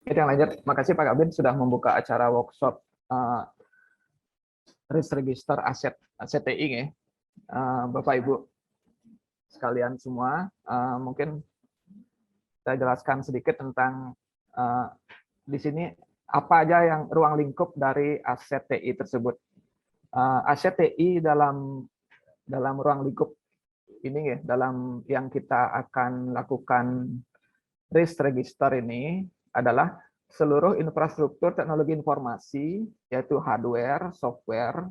Yang lanjut, makasih Pak Kabin sudah membuka acara workshop risk register aset CTI ya. Bapak Ibu sekalian semua, mungkin saya jelaskan sedikit tentang di sini apa aja yang ruang lingkup dari aset TI tersebut. Aset TI dalam ruang lingkup ini ya, dalam yang kita akan lakukan risk register ini adalah seluruh infrastruktur teknologi informasi, yaitu hardware, software,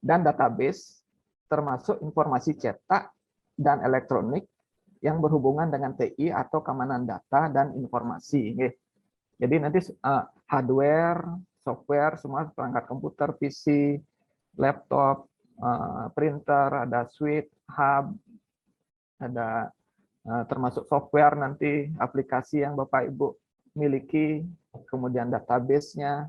dan database, termasuk informasi cetak dan elektronik yang berhubungan dengan TI atau keamanan data dan informasi. Jadi nanti hardware, software, semua perangkat komputer, PC, laptop, printer, ada suite, hub, ada termasuk software nanti aplikasi yang Bapak Ibu miliki, kemudian database-nya,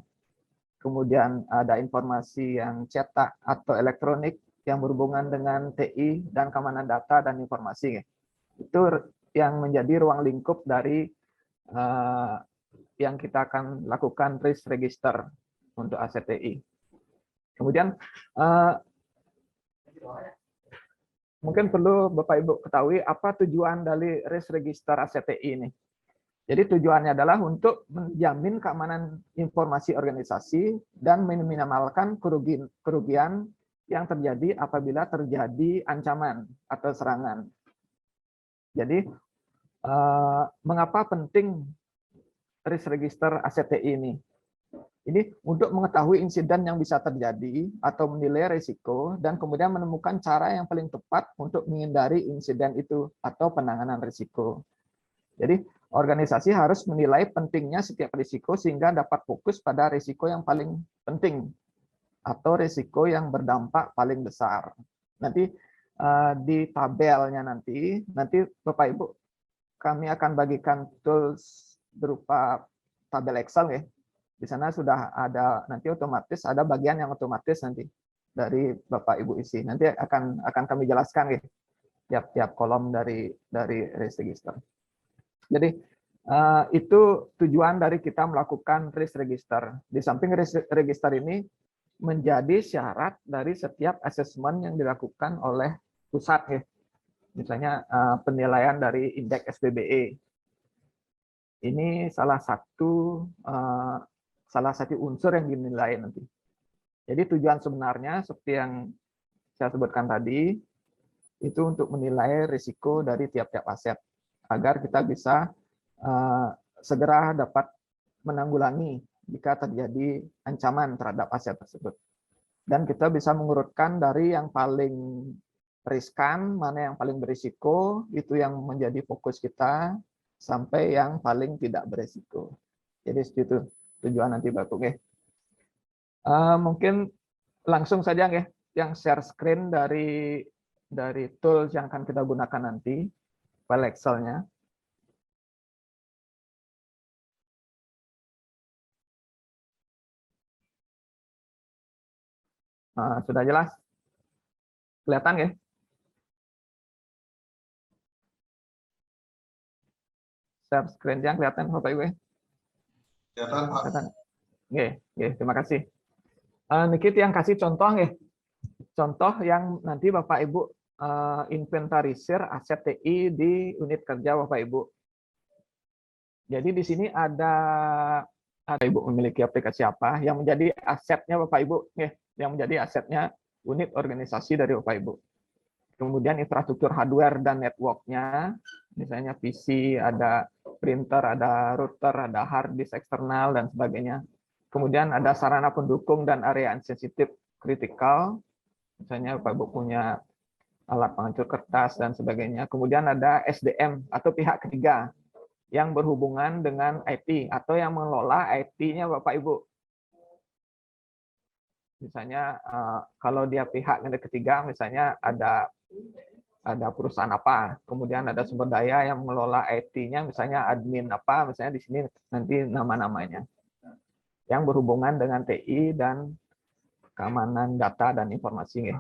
kemudian ada informasi yang cetak atau elektronik yang berhubungan dengan TI dan keamanan data dan informasi. Itu yang menjadi ruang lingkup dari yang kita akan lakukan risk register untuk aset TI. Kemudian mungkin perlu Bapak Ibu ketahui apa tujuan dari risk register aset TI ini. Jadi tujuannya adalah untuk menjamin keamanan informasi organisasi dan meminimalkan kerugian yang terjadi apabila terjadi ancaman atau serangan. Jadi mengapa penting risk register aset TI ini? Ini untuk mengetahui insiden yang bisa terjadi atau menilai risiko dan kemudian menemukan cara yang paling tepat untuk menghindari insiden itu atau penanganan risiko. Jadi organisasi harus menilai pentingnya setiap risiko sehingga dapat fokus pada risiko yang paling penting atau risiko yang berdampak paling besar. Nanti di tabelnya nanti Bapak Ibu kami akan bagikan tools berupa tabel Excel ya. Di sana sudah ada nanti otomatis ada bagian yang otomatis nanti dari Bapak Ibu isi. Nanti akan kami jelaskan ya tiap kolom dari risk register. Jadi itu tujuan dari kita melakukan risk register. Di samping risk register ini menjadi syarat dari setiap asesmen yang dilakukan oleh pusat ya. Misalnya penilaian dari indeks SPBE. Ini salah satu unsur yang dinilai nanti. Jadi tujuan sebenarnya seperti yang saya sebutkan tadi itu untuk menilai risiko dari tiap-tiap aset agar kita bisa segera dapat menanggulangi jika terjadi ancaman terhadap aset tersebut. Dan kita bisa mengurutkan dari yang paling riskan, mana yang paling berisiko, itu yang menjadi fokus kita, sampai yang paling tidak berisiko. Jadi itu tujuan nanti Bapak. Mungkin langsung saja ya, yang share screen dari tools yang akan kita gunakan nanti, file Excel-nya. Sudah jelas? Kelihatan ya? Share screen yang kelihatan Bapak Ibu ya? Kelihatan. Oke, terima kasih. Nikit yang kasih contoh ya. Contoh yang nanti Bapak Ibu inventarisir aset TI di unit kerja Bapak Ibu. Jadi di sini ada Ibu memiliki aplikasi apa yang menjadi asetnya Bapak Ibu ya, yang menjadi asetnya unit organisasi dari Bapak Ibu. Kemudian infrastruktur hardware dan networknya, misalnya PC, ada printer, ada router, ada hard disk eksternal dan sebagainya. Kemudian ada sarana pendukung dan area sensitif kritikal, misalnya Bapak Ibu punya alat penghancur kertas dan sebagainya. Kemudian ada SDM atau pihak ketiga yang berhubungan dengan IT atau yang mengelola IT-nya Bapak Ibu. Misalnya kalau dia pihak ketiga, misalnya ada perusahaan apa, kemudian ada sumber daya yang mengelola IT-nya, misalnya admin apa, misalnya di sini nanti nama-namanya yang berhubungan dengan TI dan keamanan data dan informasi.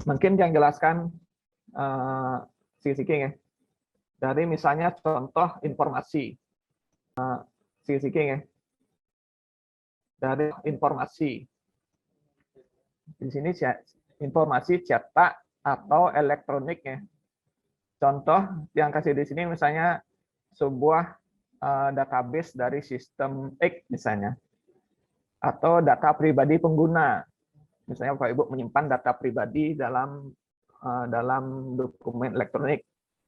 Mungkin yang jelaskan Siki ya. Dari misalnya contoh informasi. siki-siki ya, dari informasi. Di sini informasi cetak atau elektronik ya. Contoh yang kasih di sini misalnya sebuah database dari sistem X misalnya, atau data pribadi pengguna. Misalnya Bapak Ibu menyimpan data pribadi dalam dokumen elektronik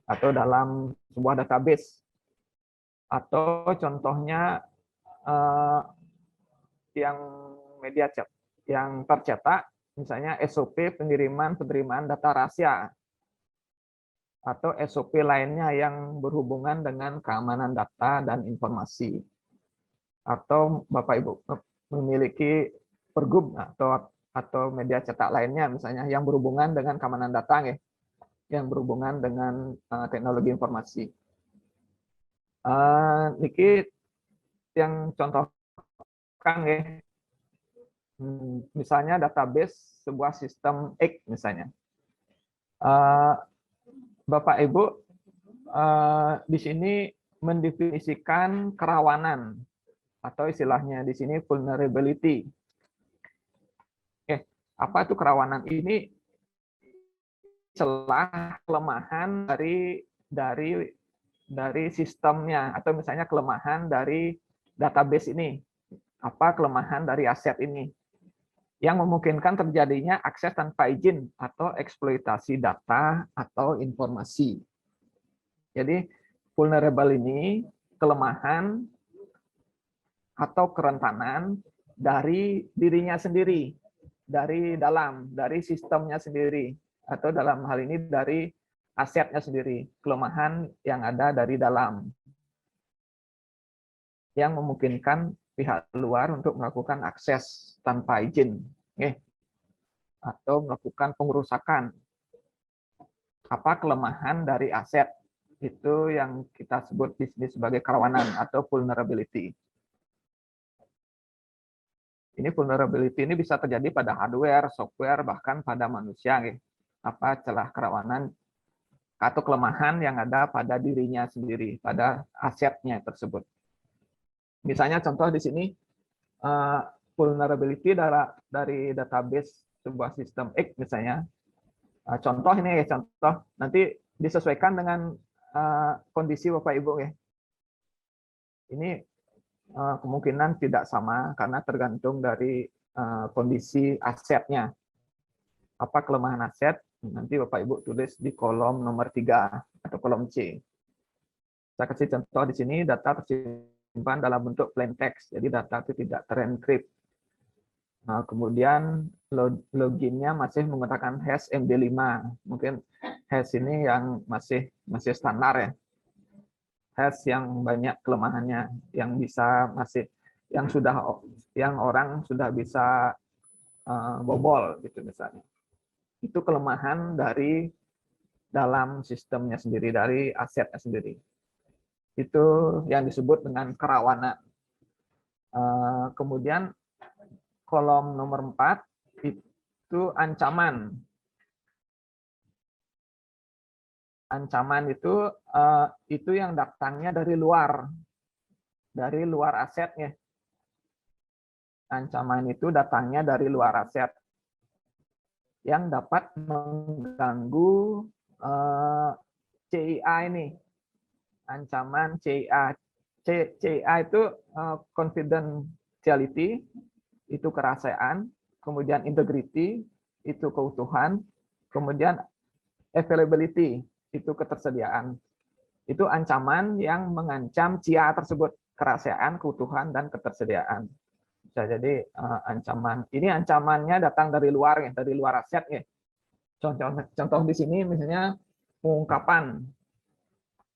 atau dalam sebuah database. Atau contohnya yang media chat yang tercetak, misalnya SOP penerimaan data rahasia atau SOP lainnya yang berhubungan dengan keamanan data dan informasi. Atau Bapak Ibu memiliki pergub atau media cetak lainnya misalnya yang berhubungan dengan keamanan data ya, yang berhubungan dengan teknologi informasi. Niki yang contohkan ya, misalnya database sebuah sistem X misalnya. Bapak Ibu di sini mendefinisikan kerawanan atau istilahnya di sini vulnerability. Apa itu kerawanan? Ini celah kelemahan dari sistemnya, atau misalnya kelemahan dari database ini. Apa kelemahan dari aset ini yang memungkinkan terjadinya akses tanpa izin atau eksploitasi data atau informasi. Jadi vulnerable ini kelemahan atau kerentanan dari dirinya sendiri, dari sistemnya sendiri, atau dalam hal ini dari asetnya sendiri, kelemahan yang ada dari dalam yang memungkinkan pihak luar untuk melakukan akses tanpa izin, atau melakukan pengerusakan. Apa kelemahan dari aset itu yang kita sebut di sini sebagai kerawanan atau vulnerability. Ini vulnerability ini bisa terjadi pada hardware, software, bahkan pada manusia. Apa celah kerawanan atau kelemahan yang ada pada dirinya sendiri, pada asetnya tersebut. Misalnya contoh di sini, vulnerability dari database sebuah sistem X misalnya. Contoh ini ya, contoh nanti disesuaikan dengan kondisi Bapak Ibu ya. Ini kemungkinan tidak sama karena tergantung dari kondisi asetnya. Apa kelemahan aset? Nanti Bapak Ibu tulis di kolom nomor 3 atau kolom C. Saya kasih contoh di sini, data tersimpan dalam bentuk plain text, jadi data itu tidak terenkrip. Kemudian loginnya masih menggunakan hash MD5. Mungkin hash ini yang masih standar ya. Hash yang banyak kelemahannya, yang orang sudah bisa bobol gitu misalnya. Itu kelemahan dari dalam sistemnya sendiri, dari asetnya sendiri. Itu yang disebut dengan kerawanan. Kemudian kolom nomor 4 itu ancaman. Ancaman itu yang datangnya dari luar asetnya. Ancaman itu datangnya dari luar aset yang dapat mengganggu CIA ini. Ancaman CIA. CIA itu confidentiality, itu kerahasiaan, kemudian integrity, itu keutuhan, kemudian availability, itu ketersediaan. Itu ancaman yang mengancam CIA tersebut, kerahasiaan, keutuhan, dan ketersediaan. Bisa jadi ancaman. Ini ancamannya datang dari luar ya, dari luar aset ya. Contoh di sini misalnya pengungkapan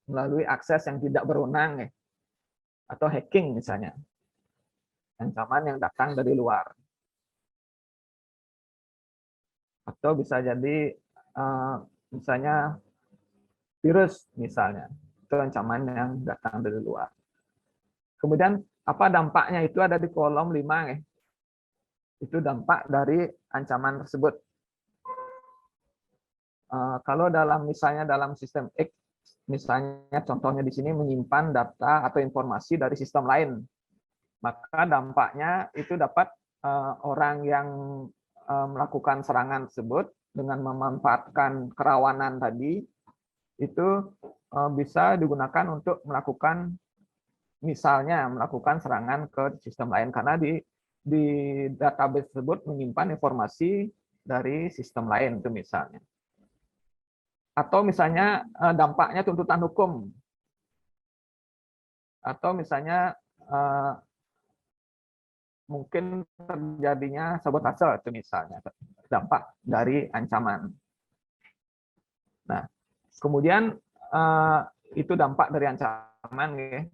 melalui akses yang tidak berwenang ya, atau hacking misalnya. Ancaman yang datang dari luar. Atau bisa jadi misalnya virus misalnya. Itu ancaman yang datang dari luar. Kemudian apa dampaknya itu ada di kolom 5 ya. Itu dampak dari ancaman tersebut. Kalau misalnya dalam sistem X misalnya contohnya di sini menyimpan data atau informasi dari sistem lain, maka dampaknya itu dapat orang yang melakukan serangan tersebut dengan memanfaatkan kerawanan tadi itu bisa digunakan untuk melakukan misalnya melakukan serangan ke sistem lain karena di database tersebut menyimpan informasi dari sistem lain itu misalnya. Atau misalnya dampaknya tuntutan hukum. Atau misalnya mungkin terjadinya sabotase itu misalnya dampak dari ancaman. Nah, kemudian itu dampak dari ancaman ya.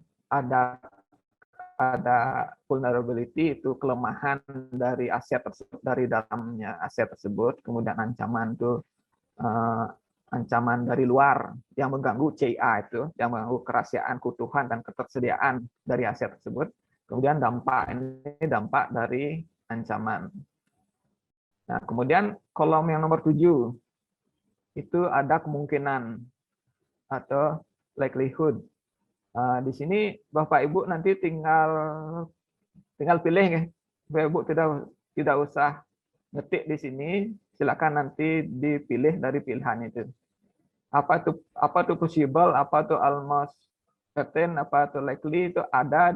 Ada vulnerability itu kelemahan dari aset tersebut dari dalamnya aset tersebut, kemudian ancaman itu ancaman dari luar yang mengganggu CIA itu, yang mengganggu kerahasiaan, keutuhan dan ketersediaan dari aset tersebut. Kemudian dampak ini dampak dari ancaman. Nah, kemudian kolom yang nomor 7 itu ada kemungkinan atau likelihood. Di sini Bapak Ibu nanti tinggal pilih ya. Bapak Ibu tidak usah ngetik di sini, silakan nanti dipilih dari pilihan itu. Apa itu possible, apa itu almost certain, apa itu likely itu ada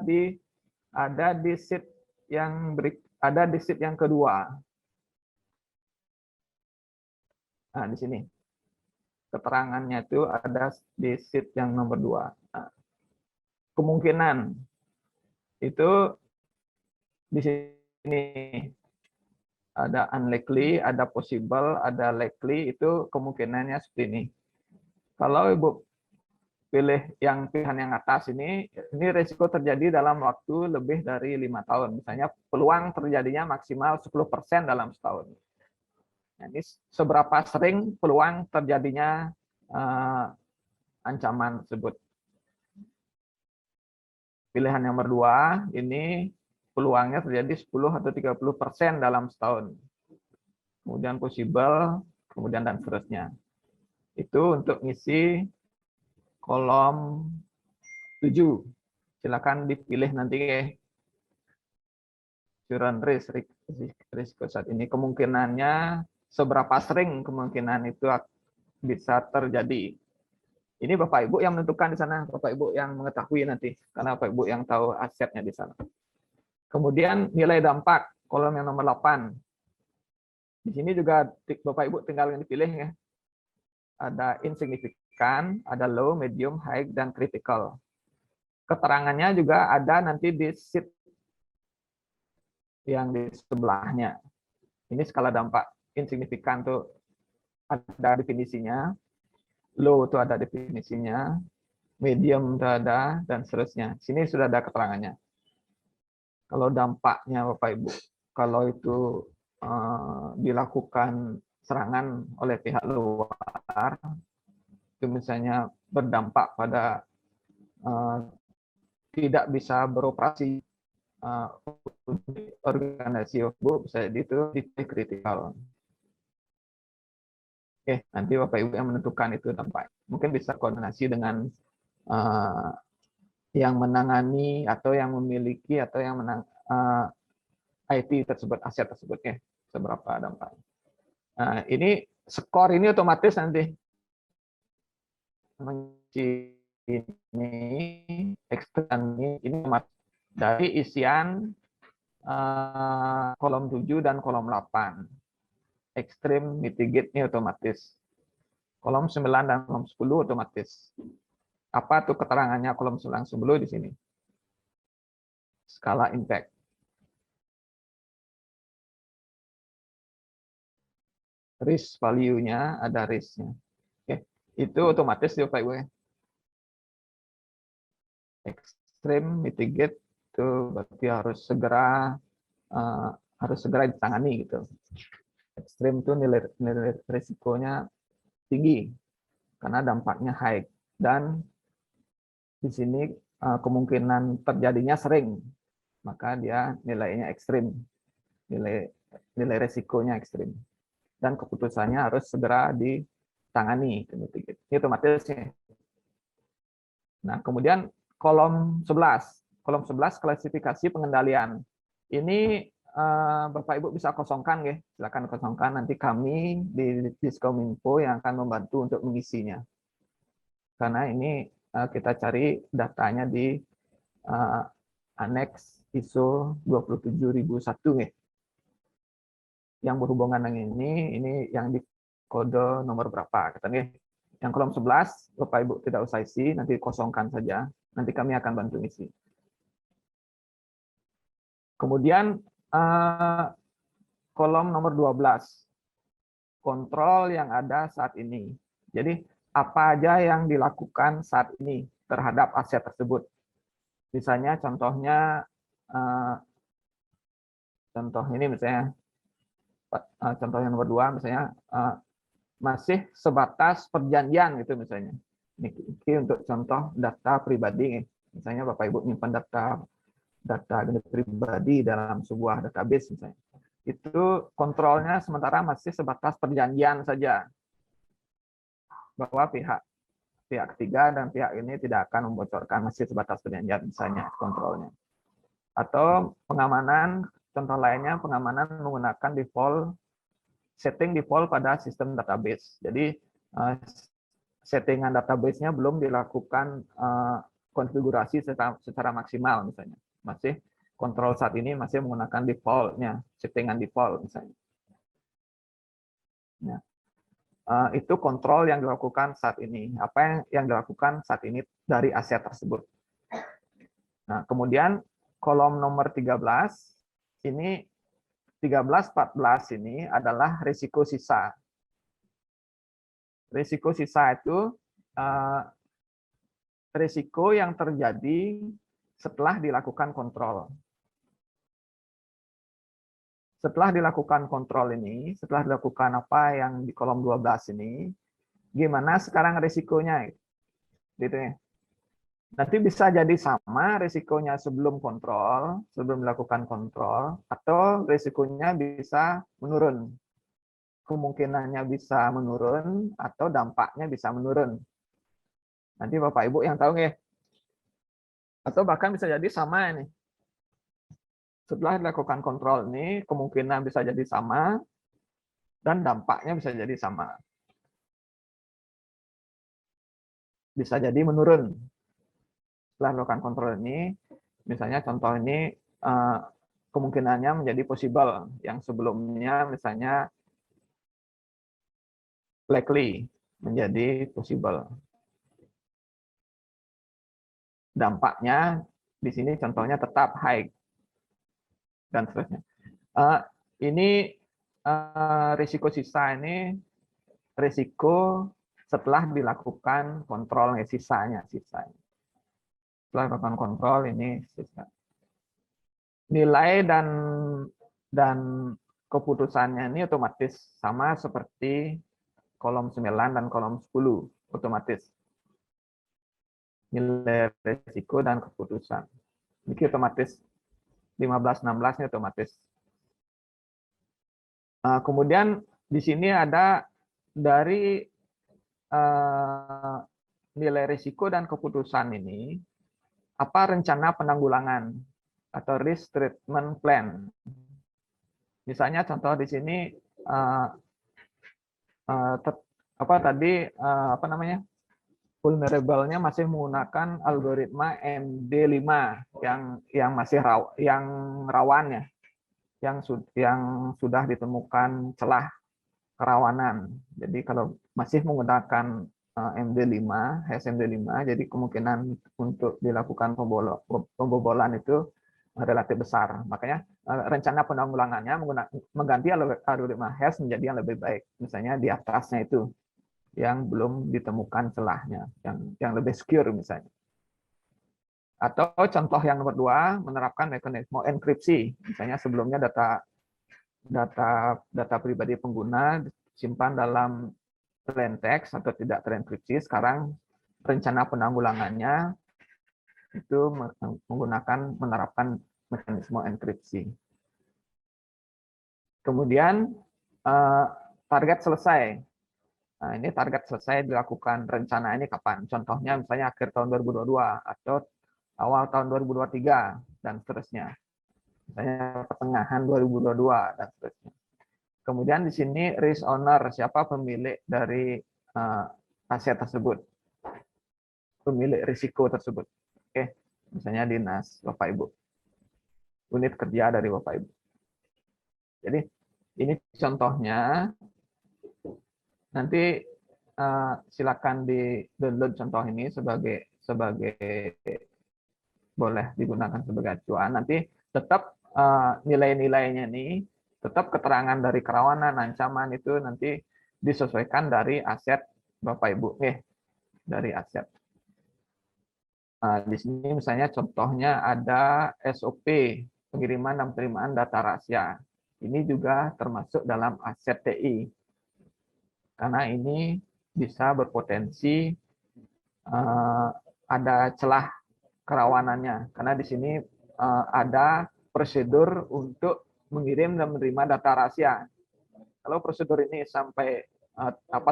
di sheet yang kedua. Nah, di sini keterangannya itu ada di sheet yang nomor 2. Nah, kemungkinan itu di sini ada unlikely, ada possible, ada likely, itu kemungkinannya seperti ini. Kalau Ibu pilih yang pilihan yang atas ini risiko terjadi dalam waktu lebih dari 5 tahun. Misalnya peluang terjadinya maksimal 10% dalam setahun. Nah, ini seberapa sering peluang terjadinya ancaman tersebut. Pilihan yang nomor 2 ini peluangnya terjadi 10 atau 30% dalam setahun. Kemudian possible, kemudian dan seterusnya. Itu untuk ngisi kolom 7. Silakan dipilih nanti ya. Current risk, risiko saat ini. Kemungkinannya seberapa sering kemungkinan itu bisa terjadi. Ini Bapak Ibu yang menentukan di sana, Bapak Ibu yang mengetahui nanti, karena Bapak Ibu yang tahu asetnya di sana. Kemudian nilai dampak, kolom yang nomor 8. Di sini juga Bapak Ibu tinggal yang dipilih ya. Ada insignificant, ada low, medium, high, dan critical. Keterangannya juga ada nanti di sheet yang di sebelahnya. Ini skala dampak. Insignificant tuh ada definisinya, low itu ada definisinya, medium itu ada, dan seterusnya. Sini sudah ada keterangannya. Kalau dampaknya Bapak Ibu, kalau itu dilakukan serangan oleh pihak luar, itu misalnya berdampak pada tidak bisa beroperasi organisasi Bu, bisa itu kritikal. Oke, nanti Bapak Ibu yang menentukan itu dampak. Mungkin bisa koordinasi dengan yang menangani atau yang memiliki atau yang IT tersebut, aset tersebut ya, seberapa dampak. Nah, ini skor ini otomatis nanti ini ekstern ini dari isian kolom 7 dan kolom 8. Extreme mitigate ini otomatis. Kolom 9 dan kolom 10 otomatis. Apa tuh keterangannya kolom 9 10 di sini? Skala impact. Risk value-nya ada risk-nya. Oke, itu otomatis ya Pak Ibu ya. Extreme mitigate itu berarti harus segera ditangani gitu. Ekstrim itu nilai risikonya tinggi karena dampaknya high, dan di sini kemungkinan terjadinya sering, maka dia nilainya ekstrim, nilai risikonya ekstrim, dan keputusannya harus segera ditangani. Ini otomatis ya. Nah, kemudian kolom 11. Kolom 11 klasifikasi pengendalian. Ini Bapak Ibu bisa kosongkan ya. Silakan kosongkan, nanti kami di Diskominfo yang akan membantu untuk mengisinya. Karena ini kita cari datanya di aneks ISO 27001 ya. Yang berhubungan dengan ini yang di kode nomor berapa katanya. Yang kolom 11 Bapak Ibu tidak usah isi, nanti kosongkan saja. Nanti kami akan bantu isi. Kemudian kolom nomor 12. Kontrol yang ada saat ini. Jadi apa aja yang dilakukan saat ini terhadap aset tersebut. Misalnya contohnya contoh ini misalnya contoh yang nomor 2 misalnya masih sebatas perjanjian gitu misalnya. Ini untuk contoh data pribadi. Misalnya Bapak Ibu menyimpan data pribadi dalam sebuah database misalnya. Itu kontrolnya sementara masih sebatas perjanjian saja. Bahwa pihak ketiga dan pihak ini tidak akan membocorkan, masih sebatas perjanjian misalnya kontrolnya. Atau pengamanan, contoh lainnya pengamanan menggunakan setting default pada sistem database. Jadi settingan database-nya belum dilakukan konfigurasi secara maksimal misalnya. Masih kontrol saat ini masih menggunakan default-nya, settingan default misalnya. Ya. Itu kontrol yang dilakukan saat ini. Apa yang dilakukan saat ini dari aset tersebut. Nah, kemudian kolom nomor 13 ini 13-14 ini adalah risiko sisa. Risiko sisa itu risiko yang terjadi setelah dilakukan kontrol. Setelah dilakukan kontrol ini, setelah dilakukan apa yang di kolom 12 ini, gimana sekarang risikonya? Gitu ya. Nanti bisa jadi sama risikonya sebelum kontrol, sebelum melakukan kontrol, atau risikonya bisa menurun. Kemungkinannya bisa menurun, atau dampaknya bisa menurun. Nanti Bapak Ibu yang tahu ya. Atau bahkan bisa jadi sama ini. Setelah dilakukan kontrol ini, kemungkinan bisa jadi sama, dan dampaknya bisa jadi sama. Bisa jadi menurun. Setelah dilakukan kontrol ini, misalnya contoh ini, kemungkinannya menjadi possible. Yang sebelumnya misalnya likely menjadi possible. Dampaknya di sini contohnya tetap high. Dan seterusnya. Ini risiko sisa ini risiko setelah dilakukan kontrol sisanya. Setelah dilakukan kontrol ini sisa. Nilai dan keputusannya ini otomatis sama seperti kolom 9 dan kolom 10 otomatis. Nilai risiko dan keputusan. Ini otomatis 15-16 ini otomatis. Kemudian di sini ada dari nilai risiko dan keputusan ini, apa rencana penanggulangan atau risk treatment plan. Misalnya contoh di sini vulnerable-nya masih menggunakan algoritma MD5 yang masih rawan ya. Yang sudah ditemukan celah kerawanan. Jadi kalau masih menggunakan MD5, HSMD5, jadi kemungkinan untuk dilakukan pembobolan itu relatif besar. Makanya rencana penanggulangannya mengganti algoritma hash menjadi yang lebih baik. Misalnya di atasnya itu yang belum ditemukan celahnya, yang lebih secure misalnya. Atau contoh yang nomor 2, menerapkan mekanisme enkripsi. Misalnya sebelumnya data pribadi pengguna disimpan dalam plain text atau tidak terenkripsi. Sekarang rencana penanggulangannya itu menerapkan mekanisme enkripsi. Kemudian target selesai. Nah, ini target selesai dilakukan rencana ini kapan? Contohnya misalnya akhir tahun 2022 atau awal tahun 2023 dan seterusnya. Misalnya pertengahan 2022 dan seterusnya. Kemudian di sini risk owner, siapa pemilik dari aset tersebut, pemilik risiko tersebut. Oke, misalnya dinas Bapak Ibu, unit kerja dari Bapak Ibu. Jadi ini contohnya. Nanti silakan di download contoh ini sebagai boleh digunakan sebagai acuan. Nanti tetap nilai-nilainya nih, tetap keterangan dari kerawanan, ancaman itu nanti disesuaikan dari aset Bapak Ibu, dari aset. Di sini misalnya contohnya ada SOP, pengiriman dan penerimaan data rahasia. Ini juga termasuk dalam aset TI. Karena ini bisa berpotensi ada celah kerawanannya. Karena di sini ada prosedur untuk mengirim dan menerima data rahasia. Kalau prosedur ini sampai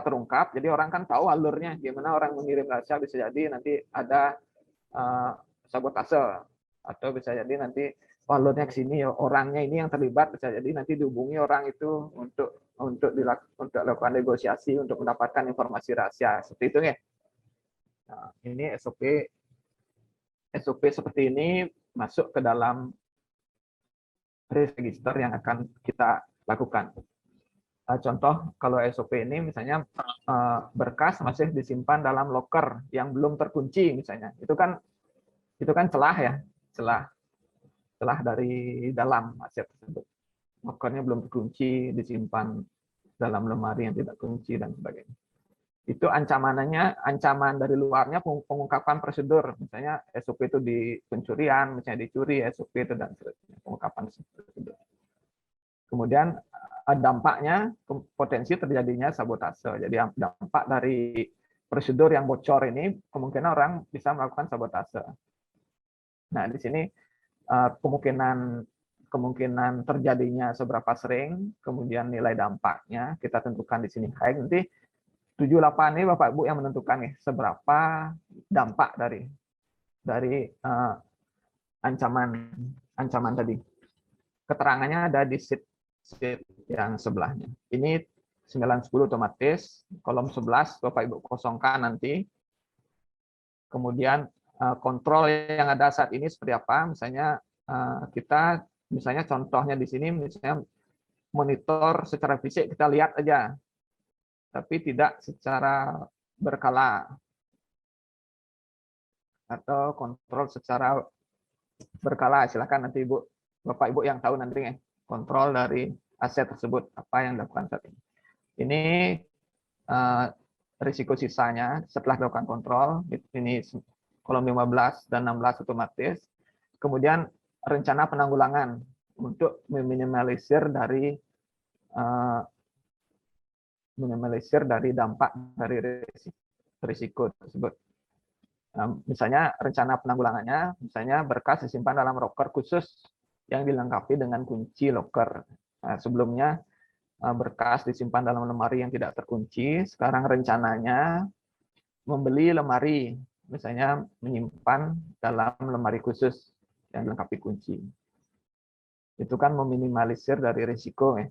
terungkap, jadi orang kan tahu alurnya, gimana orang mengirim rahasia, bisa jadi nanti ada sabotase, atau bisa jadi nanti alurnya ke sini, orangnya ini yang terlibat, bisa jadi nanti dihubungi orang itu untuk dilakukan negosiasi untuk mendapatkan informasi rahasia, seperti itu ya. Nah, ini SOP seperti ini masuk ke dalam risk register yang akan kita lakukan. Contoh kalau SOP ini misalnya berkas masih disimpan dalam loker yang belum terkunci misalnya, itu kan celah ya, celah dari dalam aset tersebut. Lokernya belum terkunci, disimpan dalam lemari yang tidak kunci dan sebagainya. Itu ancaman dari luarnya pengungkapan prosedur, misalnya SOP itu di pencurian, misalnya dicuri, SOP itu dan seterusnya, pengungkapan prosedur. Kemudian dampaknya potensi terjadinya sabotase. Jadi dampak dari prosedur yang bocor ini kemungkinan orang bisa melakukan sabotase. Nah, di sini kemungkinan terjadinya seberapa sering, kemudian nilai dampaknya kita tentukan di sini. Baik, nanti 78 ini Bapak Ibu yang menentukan nih seberapa dampak dari ancaman tadi. Keterangannya ada di sheet yang sebelahnya. Ini 910 otomatis, kolom 11 Bapak Ibu kosongkan nanti. Kemudian kontrol yang ada saat ini seperti apa? Misalnya kita contohnya di sini misalnya monitor secara fisik kita lihat aja, tapi tidak secara berkala, atau kontrol secara berkala. Silakan nanti Bapak Ibu yang tahu nanti kontrol dari aset tersebut apa yang dilakukan saat ini. Ini risiko sisanya setelah dilakukan kontrol, ini kolom 15 dan 16 otomatis. Kemudian rencana penanggulangan untuk meminimalisir dari dampak dari risiko tersebut. Misalnya rencana penanggulangannya, misalnya berkas disimpan dalam loker khusus yang dilengkapi dengan kunci loker. Sebelumnya berkas disimpan dalam lemari yang tidak terkunci, sekarang rencananya membeli lemari, misalnya menyimpan dalam lemari khusus yang dilengkapi kunci. Itu kan meminimalisir dari risiko ya.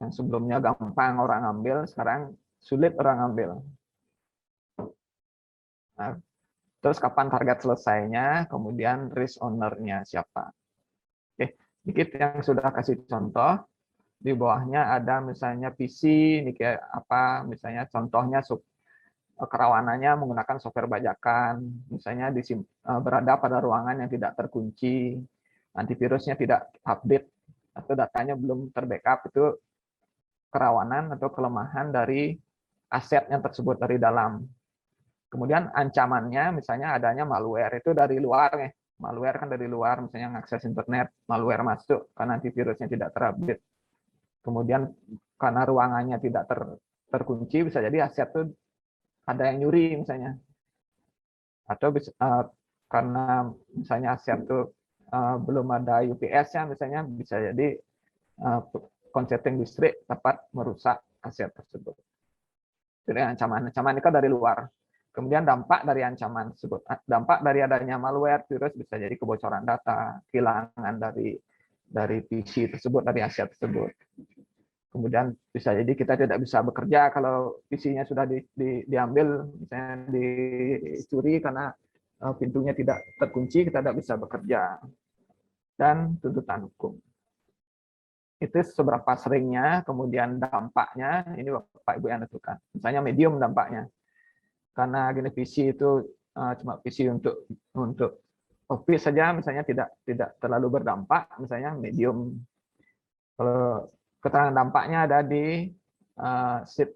Yang sebelumnya gampang orang ambil, sekarang sulit orang ambil. Nah, terus kapan target selesainya, kemudian risk owner-nya siapa. Oke, dikit yang sudah kasih contoh. Di bawahnya ada misalnya PC, ini kayak apa, misalnya contohnya kerawanannya menggunakan software bajakan, misalnya berada pada ruangan yang tidak terkunci, antivirusnya tidak update, atau datanya belum terbackup, itu kerawanan atau kelemahan dari aset yang tersebut dari dalam. Kemudian ancamannya misalnya adanya malware, itu dari luar nih. Malware kan dari luar, misalnya mengakses internet, malware masuk karena antivirusnya tidak terupdate. Kemudian karena ruangannya tidak terkunci, bisa jadi aset itu ada yang nyuri misalnya. Atau karena misalnya aset itu belum ada UPS-nya, misalnya bisa jadi konsleting listrik dapat merusak aset tersebut. Dari ancaman itu dari luar. Kemudian dampak dari ancaman tersebut, dampak dari adanya malware, virus bisa jadi kebocoran data, kehilangan dari PC tersebut, dari aset tersebut. Kemudian bisa jadi kita tidak bisa bekerja kalau PC-nya sudah diambil, misalnya dicuri karena pintunya tidak terkunci, kita tidak bisa bekerja. Dan tuntutan hukum. Itu seberapa seringnya, kemudian dampaknya, ini Bapak Ibu yang tentukan. Misalnya medium dampaknya. Karena gini PC itu cuma PC untuk Office saja, misalnya tidak terlalu berdampak, misalnya medium. Kalau keterangan dampaknya ada di sheet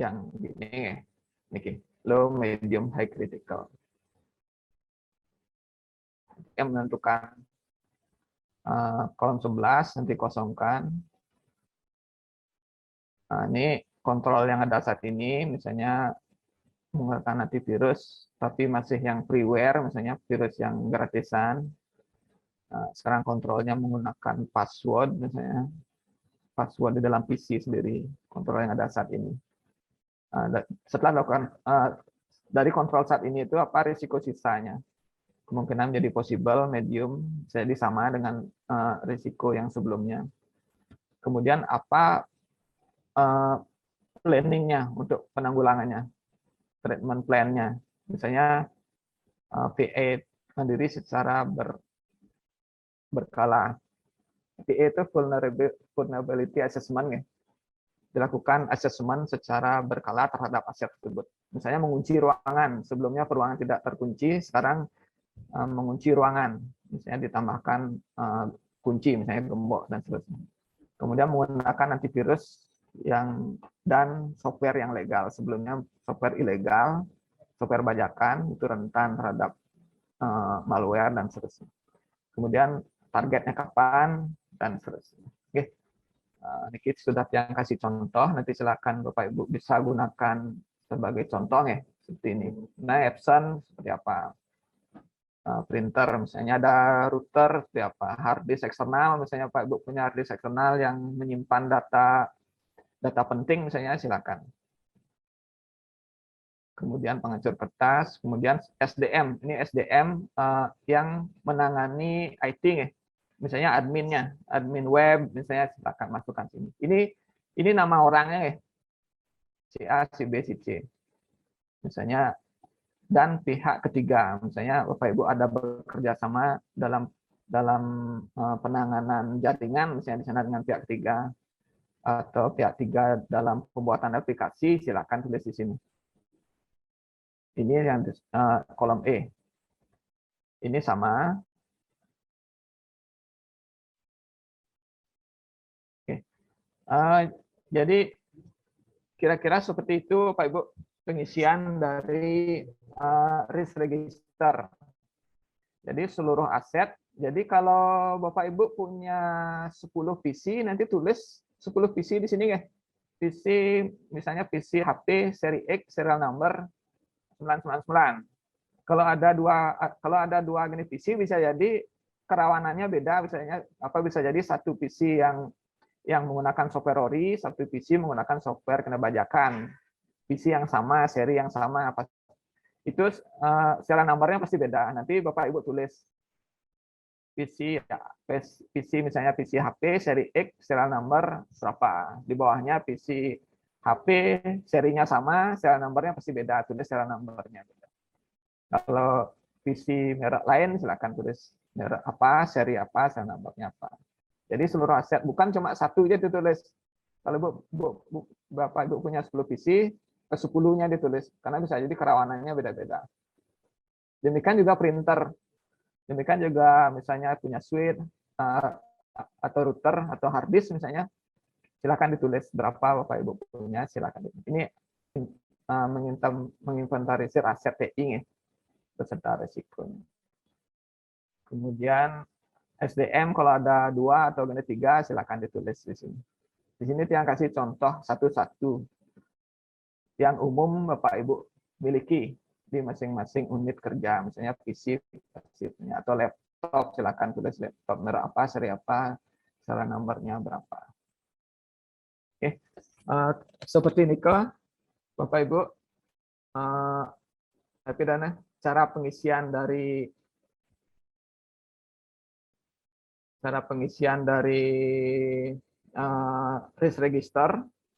yang gini, low, medium, high, critical. Yang menentukan kolom 11 nanti kosongkan. Nah, ini kontrol yang ada saat ini, misalnya menggunakan antivirus, tapi masih yang freeware, misalnya virus yang gratisan. Nah, sekarang kontrolnya menggunakan password, misalnya password di dalam PC sendiri, kontrol yang ada saat ini. Setelah lakukan dari kontrol saat ini itu apa risiko sisanya? Kemungkinan menjadi possible, medium, jadi sama dengan risiko yang sebelumnya. Kemudian apa planning-nya untuk penanggulangannya, treatment plan-nya. Misalnya VA sendiri secara berkala. VA itu vulnerability assessment, ya. Dilakukan assessment secara berkala terhadap aset tersebut. Misalnya mengunci ruangan, sebelumnya ruangan tidak terkunci, sekarang mengunci ruangan, misalnya ditambahkan kunci, misalnya gembok dan seterusnya. Kemudian menggunakan antivirus dan software yang legal. Sebelumnya software ilegal, software bajakan itu rentan terhadap malware dan seterusnya. Kemudian targetnya kapan dan seterusnya. Oke. Ini sudah yang kasih contoh, nanti silakan Bapak Ibu bisa gunakan sebagai contoh, ya, seperti ini. Nah, Epson seperti apa? Printer, misalnya ada router, seperti apa? Hard disk eksternal, misalnya Pak Ibu punya hard disk eksternal yang menyimpan data penting, misalnya silakan. Kemudian penghancur kertas, kemudian SDM, ini SDM yang menangani IT, ya. Misalnya adminnya, admin web, misalnya silakan masukkan sini. Ini nama orangnya, ya. Si A, si B, si C. Misalnya, dan pihak ketiga, misalnya Bapak Ibu ada bekerja sama dalam penanganan jaringan, misalnya di sana dengan pihak ketiga, atau pihak tiga dalam pembuatan aplikasi, silakan tulis di sini. Ini yang kolom E. Ini sama. Oke. Jadi kira-kira seperti itu Pak Ibu pengisian dari risk register. Jadi seluruh aset. Jadi kalau Bapak Ibu punya 10 PC, nanti tulis 10 PC di sini, ya. PC, misalnya PC HP seri X, serial number 999. Kalau ada dua jenis PC, bisa jadi kerawanannya beda, bisa jadi satu PC yang menggunakan software ori, satu PC menggunakan software kena bajakan. PC yang sama, seri yang sama, itu serial number-nya pasti beda. Nanti Bapak Ibu tulis PC misalnya PC HP seri X, serial number berapa. Di bawahnya PC HP serinya sama, serial number-nya pasti beda, tulis serial number-nya beda. Kalau PC merek lain silakan tulis merek apa, seri apa, serial number-nya apa. Jadi seluruh aset, bukan cuma satu aja ditulis. Kalau Bapak Ibu punya 10 PC, ke 10-nya ditulis, karena bisa jadi kerawanannya beda-beda. Demikian juga printer. Demikian juga misalnya punya switch atau router atau hard disk misalnya, silakan ditulis berapa Bapak Ibu punya, silakan. Ini menginventarisir aset TI, ya, beserta resikonya. Kemudian SDM kalau ada 2 atau ada 3, silakan ditulis di sini. Di sini yang kasih contoh satu-satu yang umum Bapak Ibu miliki di masing-masing unit kerja, misalnya PC atau laptop, silakan tulis laptop merek apa, seri apa, serial nomornya berapa. Oke, seperti ini Bapak Ibu, Pidana, cara pengisian dari risk register